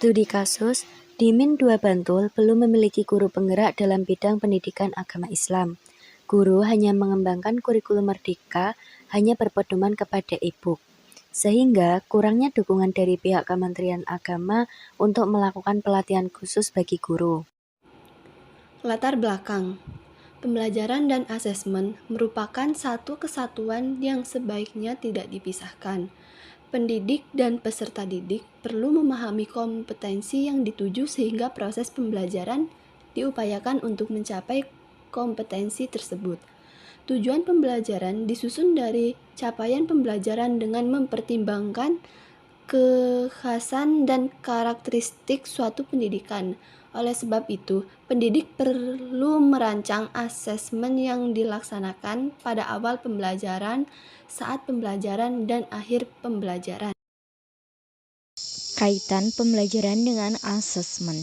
Studi kasus, di Min 2 Bantul belum memiliki guru penggerak dalam bidang pendidikan agama Islam. Guru hanya mengembangkan kurikulum merdeka, hanya berpedoman kepada e-book. Sehingga kurangnya dukungan dari pihak Kementerian Agama untuk melakukan pelatihan khusus bagi guru. Latar belakang. Pembelajaran dan asesmen merupakan satu kesatuan yang sebaiknya tidak dipisahkan. Pendidik dan peserta didik perlu memahami kompetensi yang dituju sehingga proses pembelajaran diupayakan untuk mencapai kompetensi tersebut. Tujuan pembelajaran disusun dari capaian pembelajaran dengan mempertimbangkan kekhasan dan karakteristik suatu pendidikan. Oleh sebab itu, pendidik perlu merancang asesmen yang dilaksanakan pada awal pembelajaran, saat pembelajaran, dan akhir pembelajaran. Kaitan pembelajaran dengan asesmen.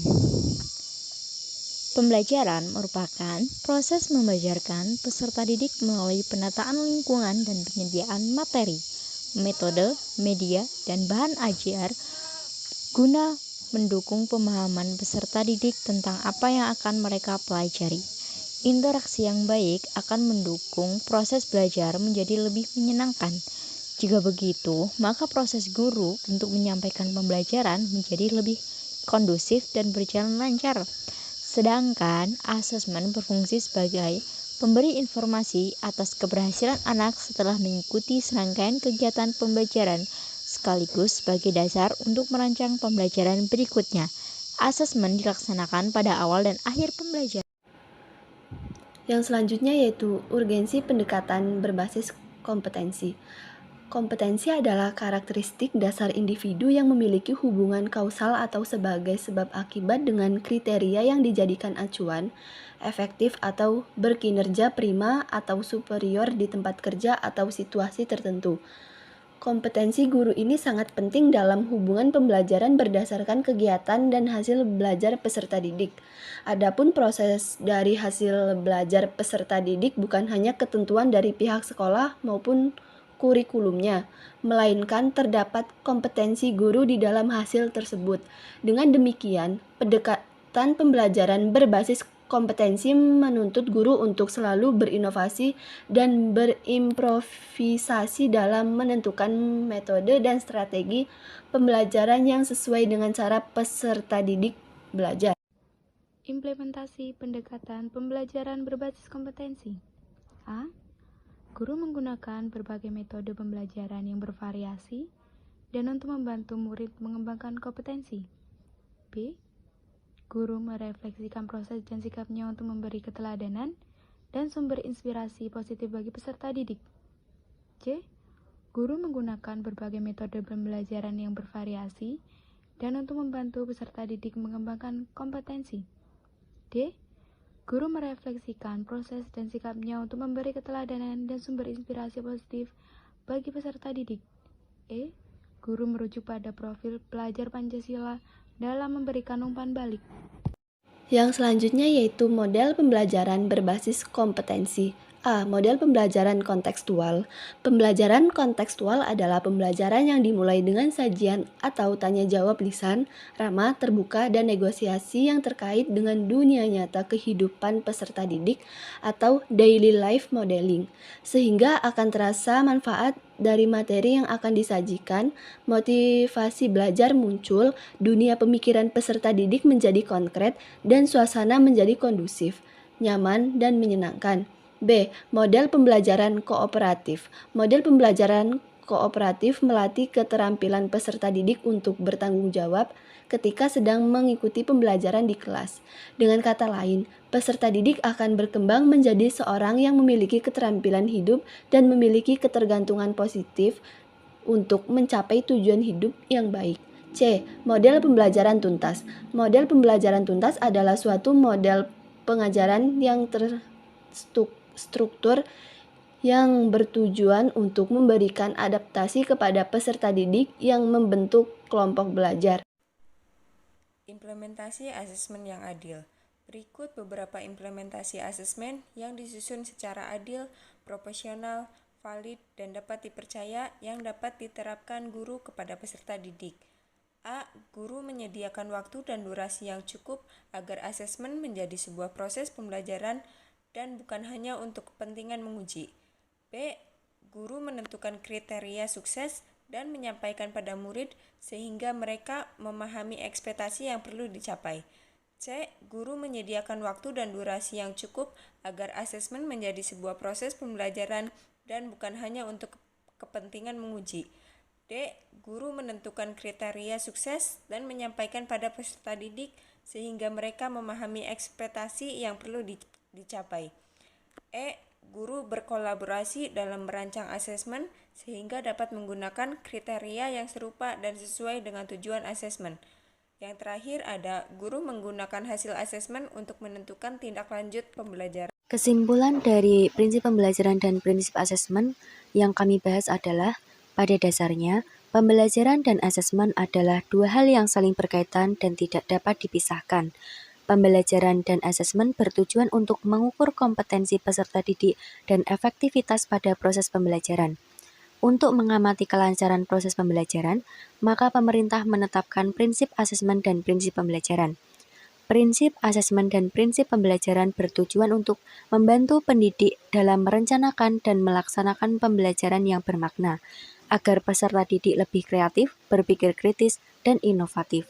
Pembelajaran merupakan proses membelajarkan peserta didik melalui penataan lingkungan dan penyediaan materi, metode, media, dan bahan ajar guna mendukung pemahaman peserta didik tentang apa yang akan mereka pelajari. Interaksi yang baik akan mendukung proses belajar menjadi lebih menyenangkan. Jika begitu, maka proses guru untuk menyampaikan pembelajaran menjadi lebih kondusif dan berjalan lancar. Sedangkan asesmen berfungsi sebagai pemberi informasi atas keberhasilan anak setelah mengikuti serangkaian kegiatan pembelajaran, sekaligus sebagai dasar untuk merancang pembelajaran berikutnya. Asesmen dilaksanakan pada awal dan akhir pembelajaran. Yang selanjutnya yaitu urgensi pendekatan berbasis kompetensi. Kompetensi adalah karakteristik dasar individu yang memiliki hubungan kausal atau sebagai sebab akibat dengan kriteria yang dijadikan acuan, efektif atau berkinerja prima atau superior di tempat kerja atau situasi tertentu. Kompetensi guru ini sangat penting dalam hubungan pembelajaran berdasarkan kegiatan dan hasil belajar peserta didik. Adapun proses dari hasil belajar peserta didik bukan hanya ketentuan dari pihak sekolah maupun kurikulumnya, melainkan terdapat kompetensi guru di dalam hasil tersebut. Dengan demikian, pendekatan pembelajaran berbasis kompetensi menuntut guru untuk selalu berinovasi dan berimprovisasi dalam menentukan metode dan strategi pembelajaran yang sesuai dengan cara peserta didik belajar. Implementasi pendekatan pembelajaran berbasis kompetensi. A. Guru menggunakan berbagai metode pembelajaran yang bervariasi dan untuk membantu murid mengembangkan kompetensi. B. Guru merefleksikan proses dan sikapnya untuk memberi keteladanan dan sumber inspirasi positif bagi peserta didik. C. Guru menggunakan berbagai metode pembelajaran yang bervariasi dan untuk membantu peserta didik mengembangkan kompetensi. D. Guru merefleksikan proses dan sikapnya untuk memberi keteladanan dan sumber inspirasi positif bagi peserta didik. E. Guru merujuk pada profil pelajar Pancasila dalam memberikan umpan balik. Yang selanjutnya yaitu model pembelajaran berbasis kompetensi. A. Model pembelajaran kontekstual. Pembelajaran kontekstual adalah pembelajaran yang dimulai dengan sajian atau tanya jawab lisan, ramah, terbuka, dan negosiasi yang terkait dengan dunia nyata kehidupan peserta didik atau daily life modeling, sehingga akan terasa manfaat dari materi yang akan disajikan, motivasi belajar muncul, dunia pemikiran peserta didik menjadi konkret, dan suasana menjadi kondusif, nyaman, dan menyenangkan. B. Model pembelajaran kooperatif. Model pembelajaran kooperatif melatih keterampilan peserta didik untuk bertanggung jawab ketika sedang mengikuti pembelajaran di kelas. Dengan kata lain, peserta didik akan berkembang menjadi seorang yang memiliki keterampilan hidup dan memiliki ketergantungan positif untuk mencapai tujuan hidup yang baik. C. Model pembelajaran tuntas. Model pembelajaran tuntas adalah suatu model pengajaran yang terstruktur yang bertujuan untuk memberikan adaptasi kepada peserta didik yang membentuk kelompok belajar. Implementasi asesmen yang adil. Berikut beberapa implementasi asesmen yang disusun secara adil, proporsional, valid, dan dapat dipercaya yang dapat diterapkan guru kepada peserta didik. A. Guru menyediakan waktu dan durasi yang cukup agar asesmen menjadi sebuah proses pembelajaran dan bukan hanya untuk kepentingan menguji. B. Guru menentukan kriteria sukses dan menyampaikan pada murid sehingga mereka memahami ekspektasi yang perlu dicapai. C. Guru menyediakan waktu dan durasi yang cukup agar asesmen menjadi sebuah proses pembelajaran dan bukan hanya untuk kepentingan menguji. D. Guru menentukan kriteria sukses dan menyampaikan pada peserta didik sehingga mereka memahami ekspektasi yang perlu dicapai. E. Guru berkolaborasi dalam merancang asesmen sehingga dapat menggunakan kriteria yang serupa dan sesuai dengan tujuan asesmen. Yang terakhir ada guru menggunakan hasil asesmen untuk menentukan tindak lanjut pembelajaran. Kesimpulan dari prinsip pembelajaran dan prinsip asesmen yang kami bahas adalah, pada dasarnya, pembelajaran dan asesmen adalah dua hal yang saling berkaitan dan tidak dapat dipisahkan. Pembelajaran dan asesmen bertujuan untuk mengukur kompetensi peserta didik dan efektivitas pada proses pembelajaran. Untuk mengamati kelancaran proses pembelajaran, maka pemerintah menetapkan prinsip asesmen dan prinsip pembelajaran. Prinsip asesmen dan prinsip pembelajaran bertujuan untuk membantu pendidik dalam merencanakan dan melaksanakan pembelajaran yang bermakna, agar peserta didik lebih kreatif, berpikir kritis, dan inovatif.